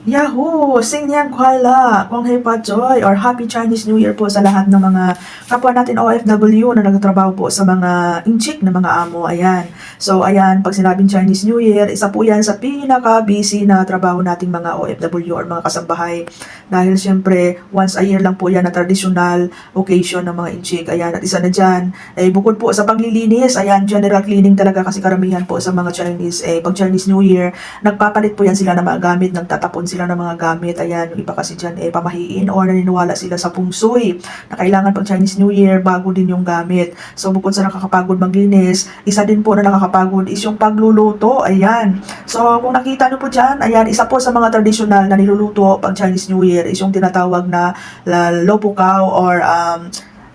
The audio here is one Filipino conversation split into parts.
Yahoo! Xingnian Kuala, Kong Hei Pa Joy, or Happy Chinese New Year po sa lahat ng mga kapwa natin OFW na nagtatrabaho po sa mga inchik na mga amo. Ayan. So, ayan, pag sinabing Chinese New Year, isa po yan sa pinaka-busy na trabaho nating mga OFW or mga kasambahay. Dahil syempre, once a year lang po yan na traditional occasion ng mga inchik. Ayan, at isa na dyan, bukod po sa paglilinis, ayan, general cleaning talaga kasi karamihan po sa mga Chinese, pag Chinese New Year, nagpapalit po yan sila ng mga gamit, nagtatapon sila ng mga gamit. Ayan, yung iba kasi dyan pamahiin or naniniwala sila sa pungsoy na kailangan pag Chinese New Year bago din yung gamit. So bukod sa nakakapagod maglinis, isa din po na nakakapagod is yung pagluluto. Ayan. So kung nakita nyo po dyan, ayan, isa po sa mga traditional na niluluto pag Chinese New Year is yung tinatawag na lopukao or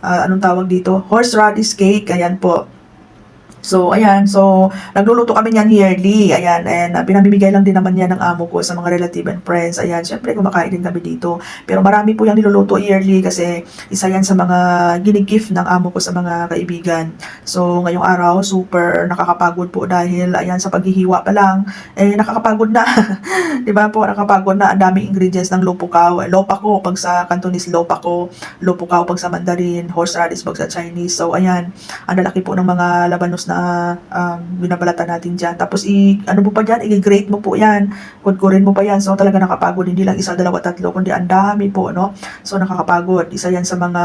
anong tawag dito? Horseradish cake. Ayan po. So, ayan. So, nagluluto kami niyan yearly. Ayan. And pinamimigay lang din naman yan ng amo ko sa mga relative and friends. Ayan. Siyempre, kumakain din kami dito. Pero marami po yung niluluto yearly kasi isa yan sa mga ginigift ng amo ko sa mga kaibigan. So, ngayong araw, super nakakapagod po dahil, ayan, sa paghihiwa pa lang, nakakapagod na. Diba po, nakakapagod na. Ang daming ingredients ng lopukao. Lopako, pag sa Cantonese, lopako. Lopukao, pag sa Mandarin. Horseradish, pag sa Chinese. So, ayan. Ang lalaki po ng mga labanos na binabalatan natin dyan. Tapos, ano mo pa dyan? I-grate mo po yan. Kudkurin mo pa yan. So, talaga nakapagod. Hindi lang isa, dalawa, tatlo, kundi ang dami po, no? So, nakakapagod. Isa yan sa mga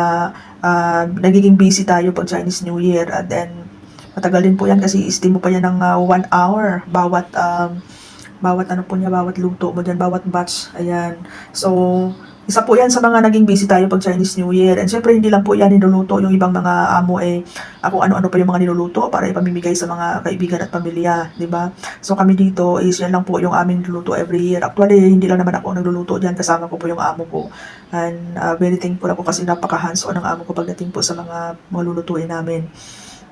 nagiging busy tayo pag Chinese New Year. And then, matagal din po yan kasi i-steam mo pa yan ng 1 hour bawat ano po niya, bawat luto mo dyan, bawat batch. Ayan. So, isa po yan sa mga naging busy tayo pag Chinese New Year. And syempre, hindi lang po yan niluluto yung ibang mga amo kung ano-ano pa yung mga niluluto para ipamimigay sa mga kaibigan at pamilya, di ba? So kami dito is yan lang po yung aming niluluto every year. Actually, hindi lang naman ako nagluluto dyan, kasama ko po yung amo ko. And very thankful ako kasi napaka-hands-on ng amo ko pagdating po sa mga malulutuin namin.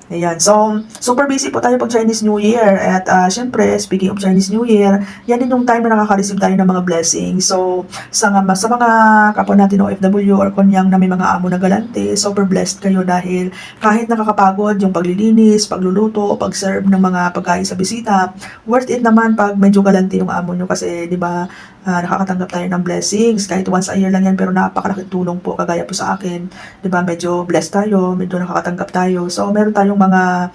Ayan. So, super busy po tayo pag Chinese New Year. At syempre, speaking of Chinese New Year, yan din yung time na nakaka-receive tayo ng mga blessings. So, sa mga kapwa natin OFW or kunyang na may mga amo na galante, super blessed kayo dahil kahit nakakapagod yung paglilinis, pagluluto, pag-serve ng mga pagkain sa bisita, worth it naman pag medyo galante yung amo nyo kasi, di ba, nakakatanggap tayo ng blessings. Kahit once a year lang yan, pero napakalaking tulong po kagaya po sa akin. Di ba, medyo blessed tayo, medyo nakakatanggap tayo. So, meron tayong mga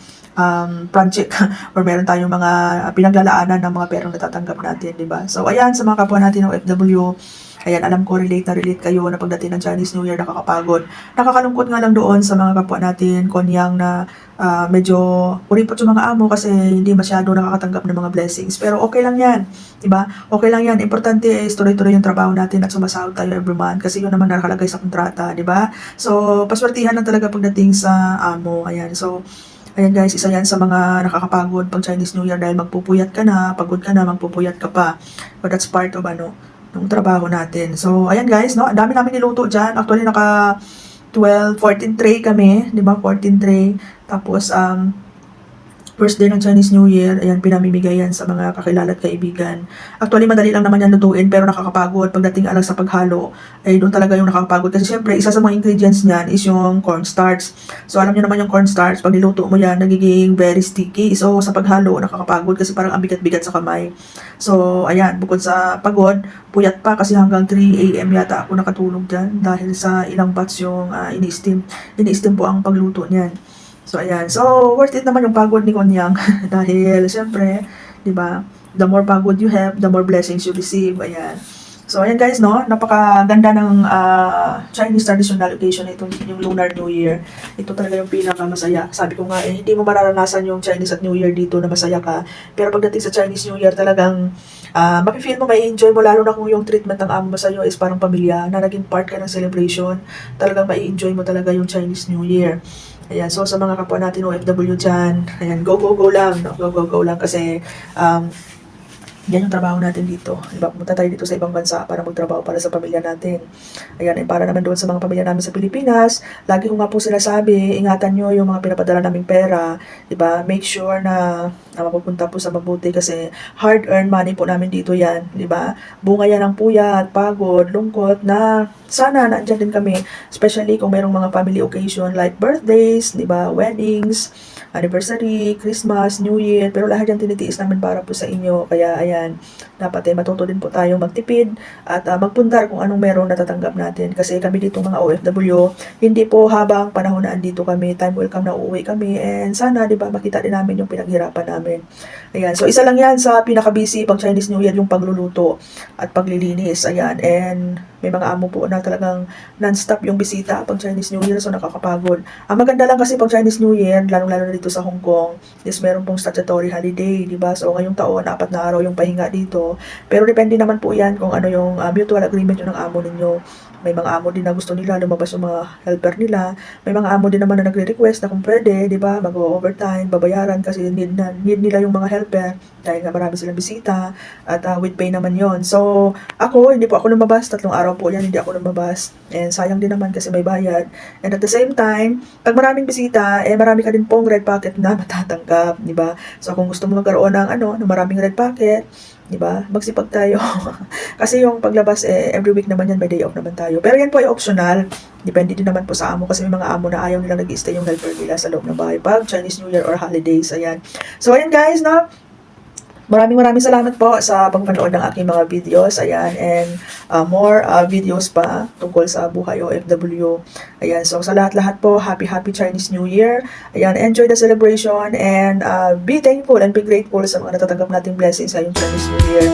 project or meron tayong mga pinaglalaanan ng mga perang natatanggap natin, di ba? So, ayan, sa mga kapwa natin ng OFW, ayan, alam ko relate kayo na pagdating ng Chinese New Year, nakakapagod. Nakakalungkot nga lang doon sa mga kapwa natin, konyang na medyo kuripot yung mga amo kasi hindi masyado nakakatanggap ng mga blessings. Pero okay lang yan, di ba? Okay lang yan. Importante is tuloy-tuloy yung trabaho natin at sumasahod tayo every month kasi yun naman nakalagay sa kontrata, di ba? So, paswertihan lang talaga pagdating sa amo. Ayan, so, ayan guys, isa yan sa mga nakakapagod pag Chinese New Year dahil magpupuyat ka na, pagod ka na, magpupuyat ka pa. But that's part of ng trabaho natin. So, ayan guys, no? Ang dami namin niluto dyan. Actually, 14 tray kami, di ba? 14 tray. Tapos, first day ng Chinese New Year, ayan, pinamimigay yan sa mga kakilala at kaibigan. Actually, madali lang naman yan lutuin, pero nakakapagod. Pagdating alang sa paghalo, doon talaga yung nakakapagod. Kasi syempre, isa sa mga ingredients niyan is yung cornstarch. So, alam niyo naman yung cornstarch, pag niluto mo yan, nagiging very sticky. So, sa paghalo, nakakapagod kasi parang ang bigat-bigat sa kamay. So, ayan, bukod sa pagod, puyat pa kasi hanggang 3 AM yata ako nakatulog dyan dahil sa ilang batch yung ini-steam. Ini-steam po ang pagluto niyan. So, ayan. So, worth it naman yung pagod ni Konyang. Dahil, syempre, di ba, the more pagod you have, the more blessings you receive. Ayan. So, ayan guys, no? Napakaganda ng Chinese traditional occasion na itong yung Lunar New Year. Ito talaga yung pinakamasaya. Sabi ko nga, hindi mo mararanasan yung Chinese at New Year dito na masaya ka. Pero pagdating sa Chinese New Year, talagang mapifeel mo, may enjoy mo, lalo na kung yung treatment ng amo mo sa'yo is parang pamilya, na naging part ka ng celebration. Talagang mai enjoy mo talaga yung Chinese New Year. Ayan, so sa mga kapwa natin OFW dyan, ayan, go lang, no? Go lang kasi yan yung trabaho natin dito. Diba? Pumunta tayo dito sa ibang bansa para magtrabaho para sa pamilya natin. Ayan, para naman doon sa mga pamilya namin sa Pilipinas, lagi ko nga po sinasabi, ingatan nyo yung mga pinapadala naming pera. Diba? Make sure na mapupunta po sa mabuti kasi hard-earned money po namin dito yan. Diba? Bunga yan ng puyat, pagod, lungkot na sana nandyan din kami. Especially kung mayroong mga family occasion like birthdays, diba? Weddings, anniversary, Christmas, New Year, pero lahat yan tinitiis namin para po sa inyo. Kaya ayan, dapat matuto din po tayong magtipid at magpundar kung anong meron natatanggap natin. Kasi kami dito mga OFW, hindi po habang panahon na andito kami, time will come na uuwi kami, and sana, di ba, makita din namin yung pinaghirapan namin. Ayan, so isa lang yan sa pinaka-busy pag Chinese New Year, yung pagluluto at paglilinis. Ayan, and may mga amo po na talagang non-stop yung bisita pag Chinese New Year, so nakakapagod. Ang maganda lang kasi pag Chinese New Year, lalong-lalo na dito sa Hong Kong, is meron pong statutory holiday, di ba? So ngayong taon, 4 na araw yung pahinga dito. Pero depende naman po yan kung ano yung mutual agreement yun ng amo ninyo. May mga amo din na gusto nila lumabas yung mga helper nila. May mga amo din naman na nagre-request na kung pwede, di ba, mag-overtime, babayaran kasi need nila yung mga helper dahil nga marami silang bisita at with pay naman yon. So, ako, hindi po ako lumabas. 3 araw po yan, hindi ako lumabas. And sayang din naman kasi may bayad. And at the same time, pag maraming bisita, marami ka din pong red pocket na matatanggap, di ba? So, kung gusto mo magkaroon ng ng maraming red pocket, di ba? Magsipag tayo. Kasi yung paglabas, every week naman yan, may day off naman tayo. Pero yan po ay optional. Depende din naman po sa amo kasi may mga amo na ayaw nilang nag-stay yung helper nila sa loob ng bahay pag Chinese New Year or holidays. Ayan. So, ayan guys, no? Maraming salamat po sa pagpanood ng aking mga videos. Ayan, and more videos pa tungkol sa buhay OFW. Ayan, so sa lahat-lahat po, happy Chinese New Year. Ayan, enjoy the celebration and be thankful and be grateful sa mga natatanggap nating blessings sa yung Chinese New Year.